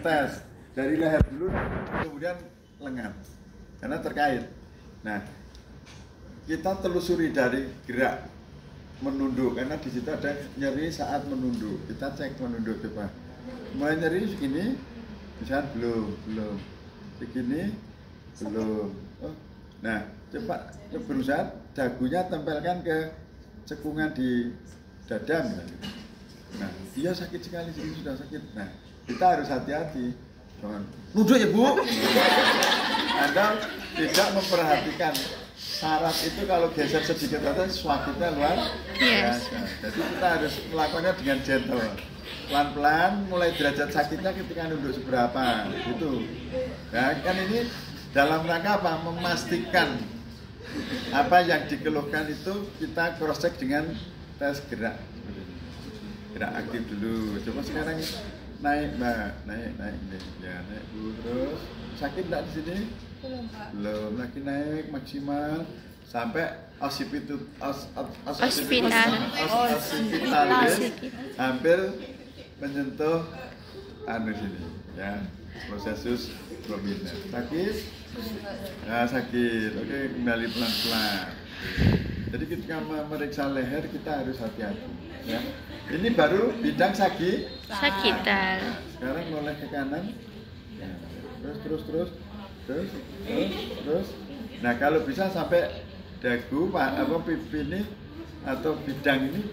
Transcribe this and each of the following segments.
tes dari leher dulu, kemudian lengan, karena terkait. Nah, kita telusuri dari gerak menunduk, karena di situ ada nyeri saat menunduk. Kita cek menunduk coba. Mulai nyeri segini, misalnya belum, segini belum. Oh, nah, coba berusaha dagunya tempelkan ke cekungan di dada misalnya. Nah, dia sakit sekali, ini sudah sakit. Nah, kita harus hati-hati. Jangan nunduk ya Bu. Anda tidak memperhatikan syarat itu, kalau geser sedikit saja swakitnya luar biasa. Jadi kita harus melakukannya dengan gentle, pelan-pelan, mulai derajat sakitnya ketika nunduk seberapa gitu. Nah, kan ini dalam rangka apa? Memastikan apa yang dikeluhkan itu kita cross check dengan tes gerak aktif dulu. Coba sekarang naik Mbak, naik ya, naik dulu terus. Sakit enggak di sini? Belum Pak. Belum, lagi naik maksimal sampai occipitalis hampir menyentuh sini ya, prosesus prominent. Sakit? Nah, sakit. Oke, kembali pelan-pelan. Jadi ketika memeriksa leher kita harus hati-hati ya. Ini baru bidang sakitan. Nah, sekarang noleh ke kanan. Ya, terus. Nah, kalau bisa sampai dagu pipi ini atau bidang ini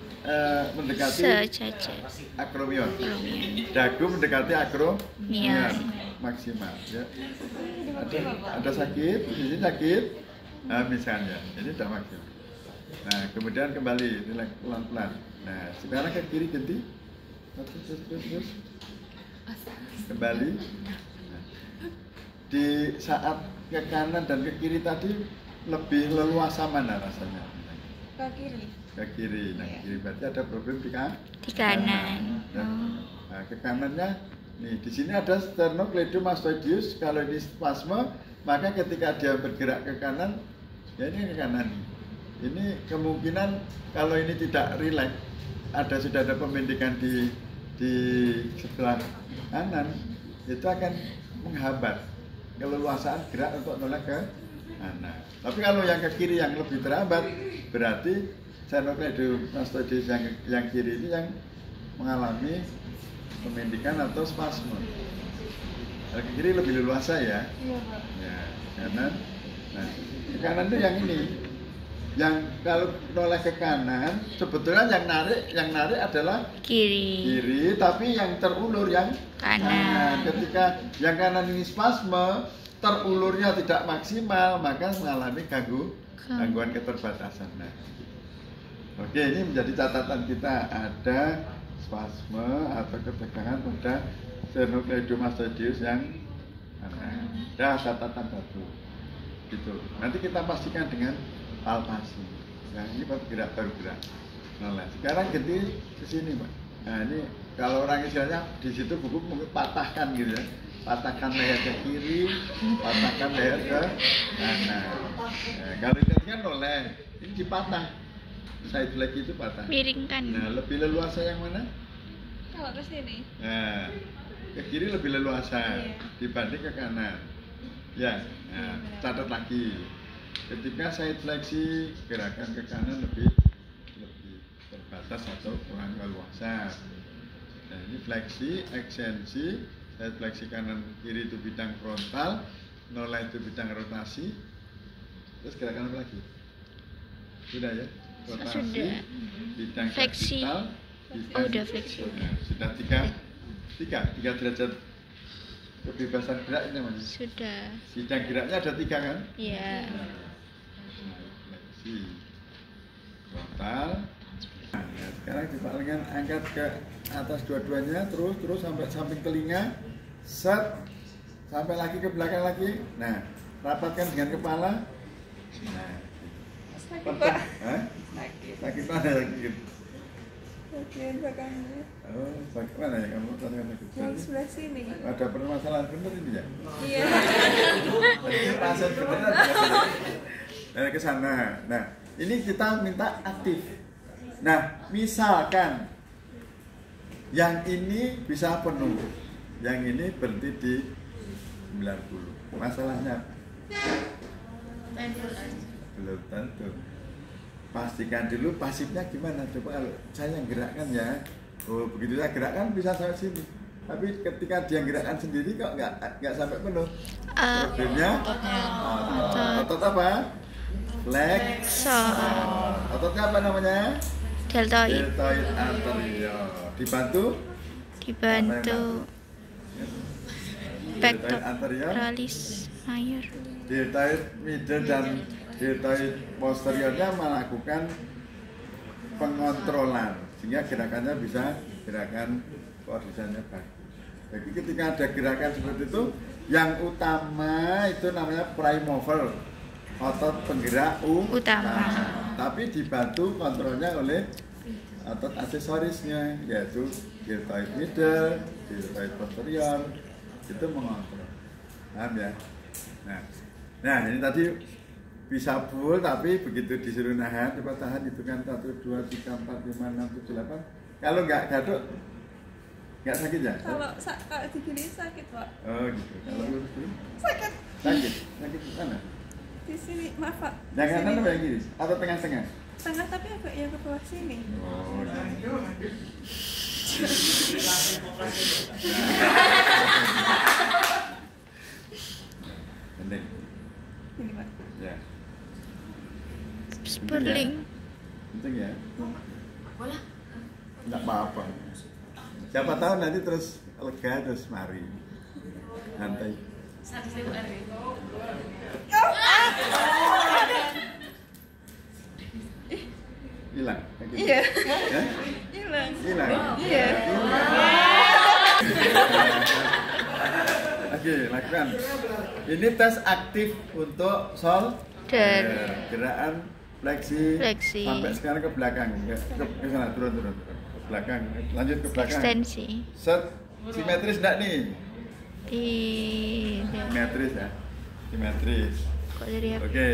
mendekati akromion. Dagu mendekati akromion maksimal ya. Ada sakit, di sini sakit. Nah, misalnya ini sudah maksimal. Nah, kemudian kembali pelan-pelan. Nah, sekarang ke kiri ganti. Terus. Kembali. Nah, di saat ke kanan dan ke kiri tadi lebih leluasa mana rasanya? Ke kiri. Ke kiri. Nah, ke kiri berarti ada problem di kanan. Nah, ke kanannya nih, di sini ada sternocleidomastoideus. Kalau ini spasme, maka ketika dia bergerak ke kanan, ya ini ke kanan nih. Ini kemungkinan kalau ini tidak rileks, sudah ada pemendikan di sebelah kanan, itu akan menghambat keleluasaan gerak untuk noleh ke kanan. Tapi kalau yang ke kiri yang lebih terhambat, berarti sternocleidomastoideus yang kiri ini yang mengalami pemendikan atau spasme. Kalau ke kiri lebih leluasa ya. Iya Pak. Ya, kanan. Nah, ke kanan itu yang ini. Yang kalau noleh ke kanan, sebetulnya yang narik adalah kiri, tapi yang terulur yang kanan. Ketika yang kanan ini spasme, terulurnya tidak maksimal, maka mengalami gangguan keterbatasan. Nah, oke, ini menjadi catatan kita, ada spasme atau ketegangan pada sternocleidomastoideus yang kanan. Dah catatan satu. Gitu. Nanti kita pastikan dengan palpasi. Nah, ini gerak baru gerak. Nah, sekarang ganti ke sini, Pak. Nah, ini kalau orang istilahnya di situ buku patahkan gitu ya. Patahkan leher ke kiri, patahkan leher ke kanan. Nah, kalau ini kan noleh, ini dipatah. Side leg itu patah. Miringkan. Nah, lebih leluasa yang mana? Kalau ke sini. Nah, ke kiri lebih leluasa dibanding ke kanan. Ya, nah, catat lagi. Ketika side fleksi, gerakan ke kanan lebih terbatas atau kurang leluasa. Nah, ini fleksi, ekstensi, side fleksi kanan kiri itu bidang frontal, noleh itu bidang rotasi. Terus gerakan apa lagi? Sudah ya? Rotasi, bidang vertikal, udah fleksi. Nah, sudah tiga derajat kebebasan gerak ini namanya. Sudah. Bidang geraknya ada 3 kan? Iya. Fleksi, frontal. Nah, sekarang dipalingkan, angkat ke atas dua-duanya, terus sampai samping telinga, set, sampai lagi ke belakang lagi. Nah, rapatkan dengan kepala. Nah, Sakit Pak. Sakit mana sakit? Bagian belakangnya. Oh, bagaimana ya kamu sakit? Yang sebelah sini. Ada permasalahan benar ini ya? Iya. Ini pasien beneran. Nah, ke sana. Nah, ini kita minta aktif. Nah, misalkan yang ini bisa penuh, Yang ini berhenti di 90. Masalahnya belum tentu. Pastikan dulu pasifnya gimana. Coba kalau saya yang gerakkan ya. Oh, begitu saya gerakkan bisa sampai sini. Tapi ketika dia gerakkan sendiri kok nggak sampai penuh. Problemnya otot apa? Flexor. Ototnya apa namanya? Deltoid. Deltoid anterior. Dibantu pectoralis major. Deltoid middle dan deltoid posteriornya melakukan pengontrolan sehingga gerakannya bisa gerakan koordinasinya bagus. Jadi ketika ada gerakan seperti itu, yang utama itu namanya prime mover, otot penggerak utama. Tapi dibantu kontrolnya oleh otot aksesorisnya, yaitu deltoid middle, deltoid posterior, itu mengontrol. Paham ya? Nah ini tadi bisa full, tapi begitu disuruh nahan, coba tahan, itu kan 1, 2, 3, 4, 5, 6, 7, 8. Kalau nggak gaduk, nggak sakit ya? Kalau digini sakit, Pak. Oh gitu. Kalau lurus dulu? Sakit. Sakit di mana? Di sini, maaf, Pak. Yang kanan apa yang kiri? Atau tengah-tengah? Tengah tapi agak yang ke bawah sini. Oh, penting. Ini, Pak. Ya. Sperling. Penting ya. Nggak apa-apa. Siapa tahu nanti terus lega terus mari. Santai. Hilang. Iya. Ya? Hilang. Hilang. Iya. Oke, lakukan. Ini tes aktif untuk shoulder. Gerakan fleksi. Sampai sekarang ke belakang. Ke sana, turun. Ke belakang. Lanjut ke belakang. Ekstensi. Set. Simetris enggak nih? Tidak. Simetris ya. Simetris. Kok dari apa? Oke.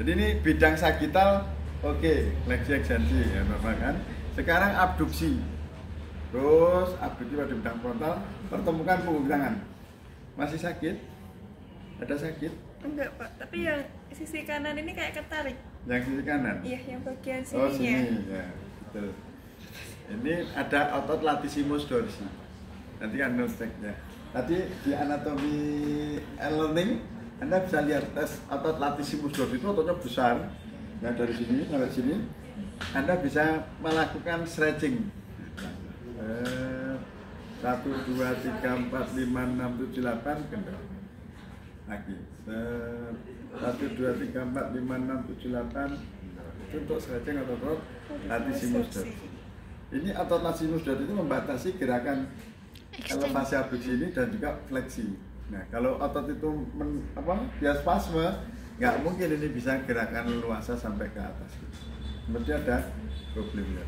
Jadi ini bidang sagital. Oke, fleksi ekstensi ya, normal kan. Sekarang abduksi. Terus abduksi pada bidang frontal, pertemukan punggung tangan. Masih sakit? Ada sakit? Enggak, Pak. Tapi yang sisi kanan ini kayak ketarik. Yang sisi kanan? Iya, yang bagian Oh, sininya. sini. Ya, betul. Ini ada otot latissimus dorsi. Nanti kan ceknya. Tadi di anatomi learning Anda bisa lihat tes otot latissimus dorsi itu ototnya besar. Nah dari sini sampai sini Anda bisa melakukan stretching. 1, 2, 3, 4, 5, 6, 7, 8 kendor. Lagi 1, 2, 3, 4, 5, 6, 7, 8. Itu untuk stretching otot latissimus dorsi. Ini otot latissimus dorsi itu membatasi gerakan elevasi abduksi ini dan juga fleksi. Nah kalau otot itu dia spasme, nggak mungkin ini bisa gerakan leluasa sampai ke atas. Berarti ada problemnya.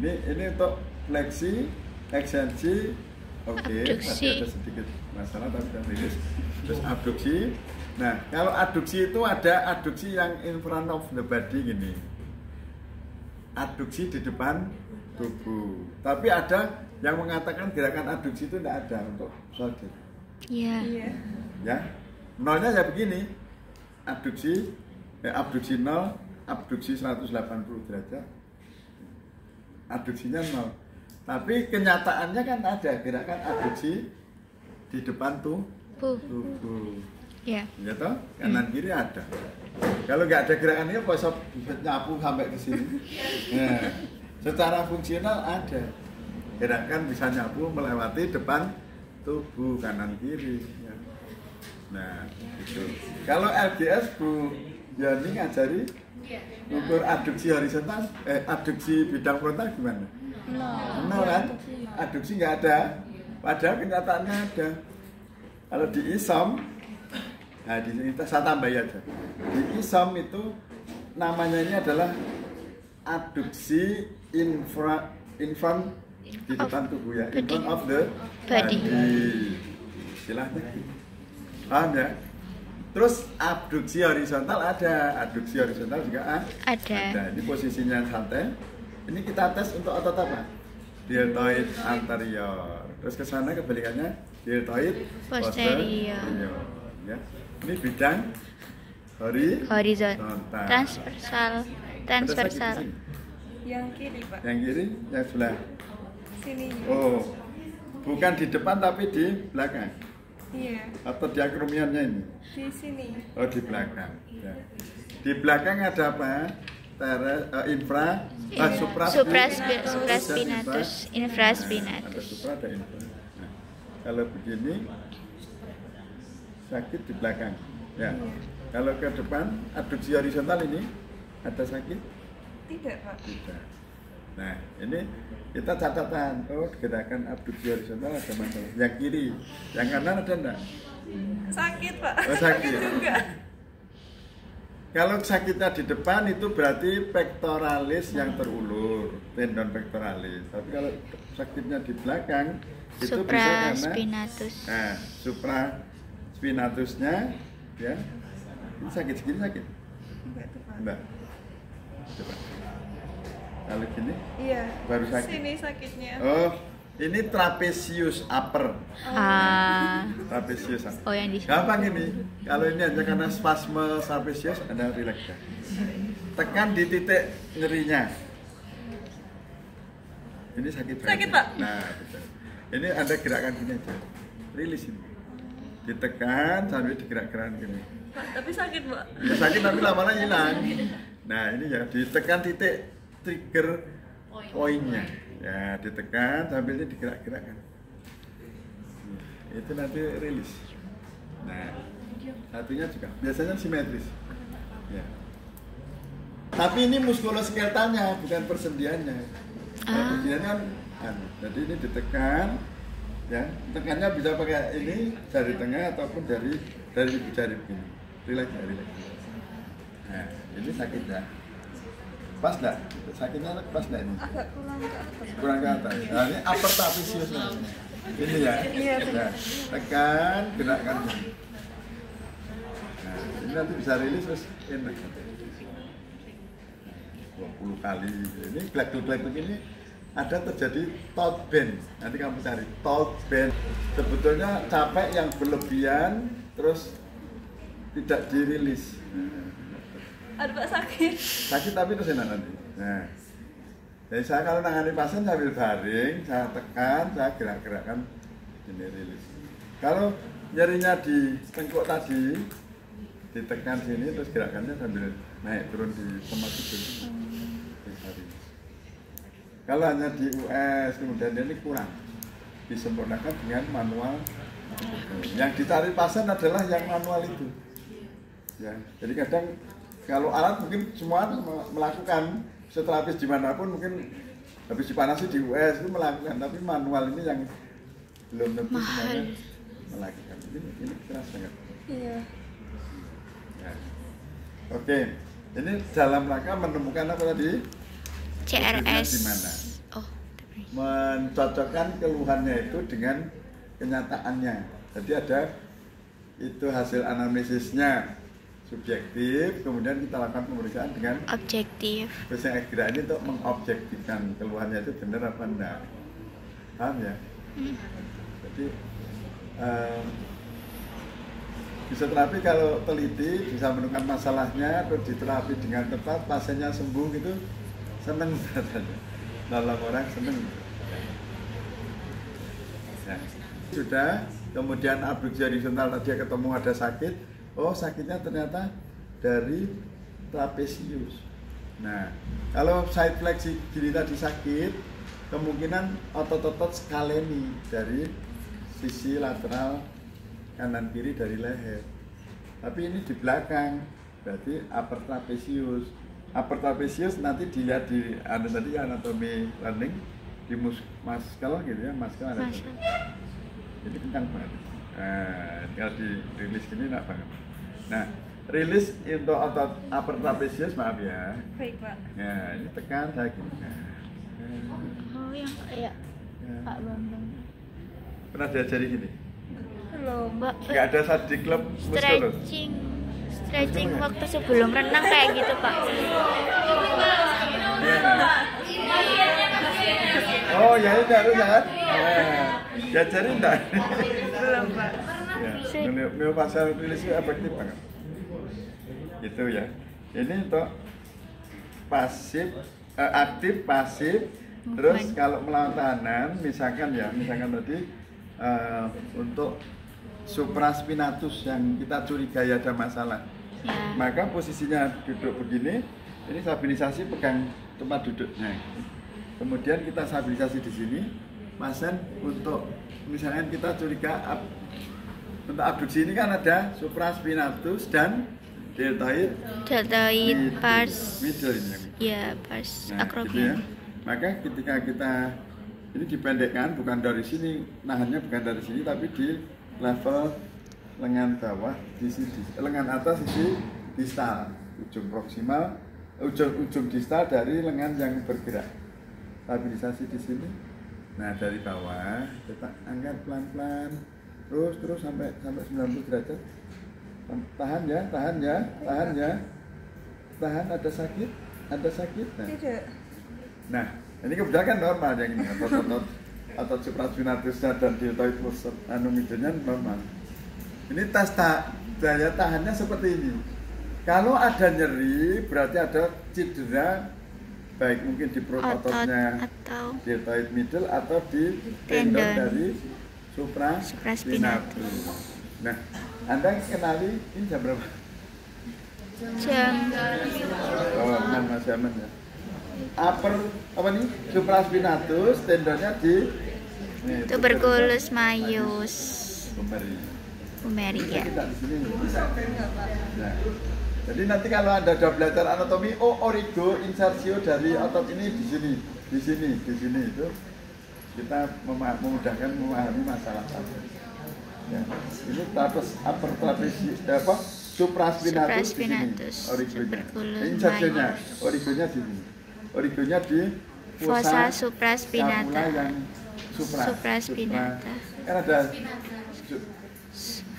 Ini untuk fleksi, ekstensi, oke, masih ada sedikit masalah tapi sudah beres. Terus abduksi. Nah, kalau adduksi itu ada adduksi yang in front of the body gini. Adduksi di depan tubuh. Tapi ada yang mengatakan gerakan adduksi itu tidak ada untuk shoulder. Iya. Ya. Nolnya ya begini. Abduksi 0, abduksi 180 derajat. Adduksinya 0. Tapi kenyataannya kan ada gerakan adduksi di depan tubuh. Ya. Ya toh? Kanan kiri ada. Kalau nggak ada gerakan ini bisa nyapu sampai ke sini. Nah, secara fungsional ada. Gerakan bisa nyapu melewati depan tubuh kanan kiri. Ya. Nah, itu. Kalau LGS Bu Yani ngajari ukur adduksi horizontal, adduksi bidang frontal gimana? Nol kan? Adduksi nggak ada. Padahal kenyataannya ada. Kalau di ISOM, nah di sini saya tambah aja. Di ISOM itu namanya ini adalah adduksi in front di depan tubuh ya, in front of the body. Istilahnya, paham ya? Terus abduksi horizontal ada, adduksi horizontal juga ada. Ini posisinya santai. Ini kita tes untuk otot apa? Deltoid anterior. Terus ke sana kebalikannya deltoid Posterior. Ya. Ini bidang Horizontal. Transversal. Ada sakit di sini? Yang kiri, Pak. Yang kiri, yang sebelah. Sini. Oh, bukan di depan tapi di belakang. Iya. Atau diakromiannya ini? Di sini. Oh, di belakang. Ya. Di belakang ada apa? Supraspinatus, Ada infraspinatus. supra, ada infra. Nah, kalau begini sakit di belakang. Ya. Kalau ke depan abduksi horizontal ini ada sakit? Tidak, Pak. Tidak. Nah, ini kita catatan. Oh, gerakan abduksi horizontal ada masalah. Yang kiri, yang kanan ada enggak? Sakit, Pak. Oh, sakit. juga. Kalau sakitnya di depan itu berarti pectoralis yang terulur, tendon pectoralis. Tapi kalau sakitnya di belakang itu bisa karena supraspinatusnya, ya. Ini sakit segini sakit? Enggak tuh, Pak. Enggak. Coba. Kalau gini? Iya. Baru sakit. Sini sakitnya. Oh, ini trapezius upper. Trapezius upper. Oh, yang di Gampang ini. Kalau ini hanya karena spasme trapezius, Anda relax ya. Tekan di titik nyerinya. Ini sakit banget. Sakit, Pak. Nah, betul. Ini ada gerakan gini aja. Rilis ini. Ditekan sambil digerak-gerakkan gini. Pak, tapi sakit, Pak. Ya, sakit tapi lama-lama hilang. Nah, ini ya ditekan titik trigger poinnya. Ya, ditekan sambil ini digerak-gerakkan. Itu nanti rilis. Nah, satunya juga biasanya simetris. Ya. Tapi ini muskuloskeletanya, bukan persendiannya. Persendiannya kan, jadi ini ditekan, ya, tekannya bisa pakai ini jari tengah ataupun dari ibu jari begini. Relax ya, relax. Nah, ini sakitnya. Pas nggak? Sakitnya pas nggak ini? Agak kurang ke atas. Kurang ke atas. Nah, ini upper trapezius namanya. Ini ya. Iya, Nah, tekan, gerakkan. Nah, ini nanti bisa rilis terus enak. 20 kali. Ini glek-glek begini ada terjadi thought bend. Nanti kamu cari thought bend. Sebetulnya capek yang berlebihan terus tidak dirilis. Aduh, Pak, sakit. Sakit tapi terus enak nanti. Nah, jadi saya kalau nangani pasien sambil baring, saya tekan, saya gerak-gerakkan ini rilis. Kalau nyerinya di tengkuk tadi, ditekan sini terus gerakannya sambil naik turun di tempat tidur. Kalau hanya di US kemudian ini kurang, disempurnakan dengan manual. Yang dicari pasien adalah yang manual itu. Ya, jadi kadang kalau alat mungkin semua melakukan, seterapis dimanapun mungkin habis dipanasi di US itu melakukan, tapi manual ini yang belum tentu semuanya melakukan. Ini keras banget. Iya. Ya. Oke, ini dalam rangka menemukan apa tadi? CRS. Di mana? Oh, Mencocokkan keluhannya itu dengan kenyataannya. Jadi ada itu hasil anamnesisnya subjektif, kemudian kita lakukan pemeriksaan dengan objektif. terus yang ekstra ini untuk mengobjektifkan keluhannya itu benar apa enggak. Paham ya? Jadi bisa terapi kalau teliti bisa menemukan masalahnya terus diterapi dengan tepat, pasiennya sembuh gitu, seneng rasanya. Dalam orang seneng. Ya. Sudah, kemudian abduksi horizontal tadi ketemu ada sakit. Oh, sakitnya ternyata dari trapezius. Nah, kalau side flex gini tadi sakit, kemungkinan otot-otot skaleni dari sisi lateral kanan kiri dari leher. Tapi ini di belakang, berarti upper trapezius. Upper trapezius nanti dilihat di tadi anatomi learning di muskel gitu ya, muskel ada. Jadi kencang banget. Nah, kalau dirilis gini enak banget. Nah, rilis untuk otot upper trapezius, maaf ya. Baik, Pak. Nah, ini tekan saya gini. Oh, yang kayak Pak Bambang. Pernah diajari gini? Belum. Mbak, Nggak ada saat di klub muskel. stretching waktu sebelum renang kayak gitu, Pak. Oh, ya itu harus kan? Diajari enggak? Belum, Pak. Ya, myofascial release itu efektif banget. Itu ya. Ini untuk pasif, aktif, pasif. Terus kalau melawan tahanan, misalkan tadi untuk supraspinatus yang kita curigai ada masalah, maka posisinya duduk begini, ini stabilisasi pegang tempat duduknya. Kemudian kita stabilisasi di sini, pasien untuk misalnya kita curiga untuk abduksi ini kan ada supraspinatus dan deltoid pars middle ini. ya pars Nah, gitu acromion. ya. Maka ketika kita ini dipendekkan, bukan dari sini, nahannya bukan dari sini, tapi di level lengan bawah, di sisi lengan atas sisi distal, ujung proksimal, ujung distal dari lengan yang bergerak. Stabilisasi di sini. Nah, dari bawah kita angkat pelan-pelan, terus sampai 90 derajat. Tahan ya. Tahan, ada sakit. Nah. Tidak. Nah, ini kebetulan kan normal yang ini, otot supraspinatusnya dan deltoid middle-nya normal. Ini tes daya tahannya seperti ini. Kalau ada nyeri, berarti ada cedera, baik mungkin di perut ototnya atau deltoid middle atau di tendon dari supraspinatus. Nah, Anda kenali ini jam berapa? jam Oh, masih aman ya. Supraspinatus, tendonnya di tuberculus maius Bumeri. ya. Kita di sini. Nah, jadi nanti kalau Anda sudah belajar anatomi, origo insertio dari otot ini di sini itu kita memudahkan memahami masalah tadi. Ya, ini upper trapezius supraspinatus di sini, origonya. Insertionya, origonya di sini. Origonya di Fossa supraspinata. Yang Supraspinata. Kan ada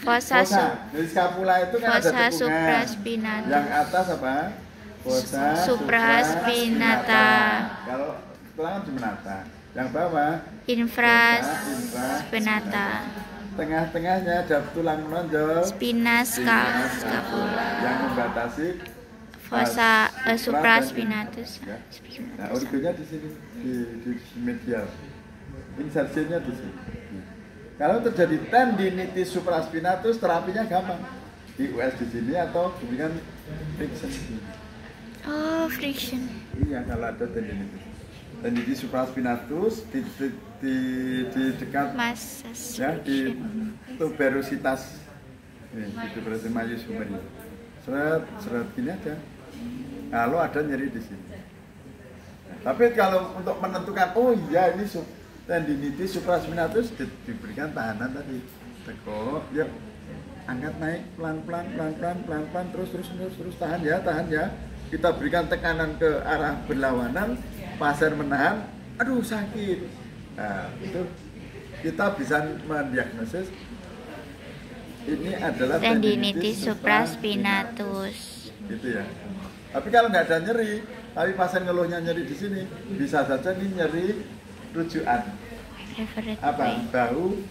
Fossa dari scapula itu kan ada tekungan. supraspinata. Yang atas apa? Fossa supraspinata. Kalau tulangan di menata. Yang bawah infraspinata. Tengah-tengahnya ada tulang menonjol. Spina scapula. Yang membatasi Fossa supraspinatus. Ya. Nah, origonya di sini di medial. Insersinya di sini. Kalau terjadi tendinitis supraspinatus, terapinya gampang. Di US di sini atau diberikan friction di sini. Oh, friction. Iya, kalau ada tendinitis supraspinatus di dekat Masas. ya di tuberositas. Di tuberositas maius bumeri. Seret gini aja. Kalau ada nyeri di sini. Nah, tapi kalau untuk menentukan, oh iya ini tendinitis supraspinatus, diberikan tahanan tadi. Tegok, ya angkat naik pelan-pelan, terus tahan ya. Kita berikan tekanan ke arah berlawanan, pasien menahan, aduh sakit. Nah, itu kita bisa mendiagnosis ini adalah tendinitis supraspinatus. Gitu ya. Tapi kalau nggak ada nyeri, tapi pasien ngeluhnya nyeri di sini, bisa saja ini nyeri rujukan. Apa? Bahu.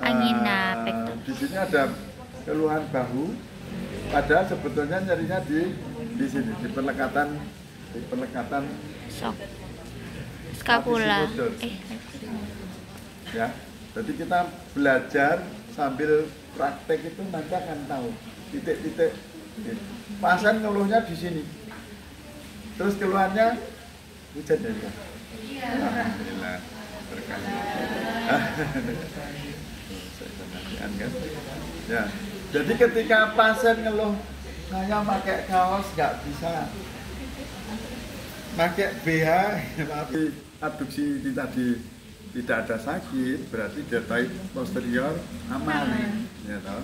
Angina Di sini ada keluhan bahu. Padahal sebetulnya nyerinya di sini, di pelekatan sok scapula. Ya. Jadi kita belajar sambil praktek itu nanti akan tahu titik-titik. Pasien ngeluhnya di sini. Terus keluhannya hujan ya. Alhamdulillah berkah. Kan? Ya. Jadi ketika pasien ngeluh saya pakai kaos nggak bisa, pakai BH, tapi abduksi tadi tidak ada sakit, berarti deltoid posterior aman. Ya toh?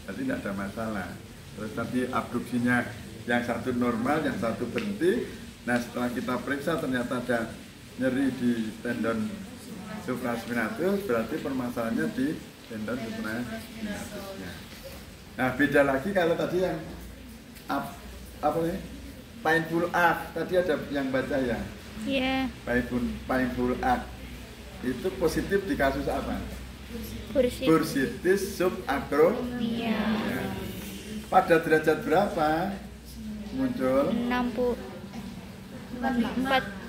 Berarti tidak ada masalah. Terus tadi abduksinya yang satu normal, yang satu berhenti. Nah setelah kita periksa ternyata ada nyeri di tendon supraspinatus, berarti permasalahannya di tendon supraspinatusnya. Nah beda lagi kalau tadi yang painful arc, tadi ada yang baca ya. Iya. Painful arc. itu positif di kasus apa? Bursitis. Bursitis subakromia. Iya. Pada derajat berapa muncul? 60 4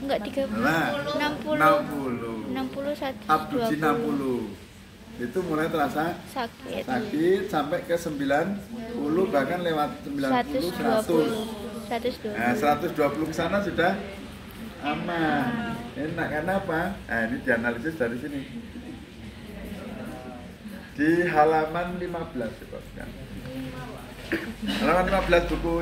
enggak 30 Nah, 60 60. 61 Abduksi 20 60. Itu mulai terasa sakit. sakit sampai ke 90 bahkan lewat 90 100. 120 Nah, 120 ke sana sudah aman. Enak karena apa? Nah, ini dianalisis dari sini. Di halaman 15 coba. Halaman 15 buku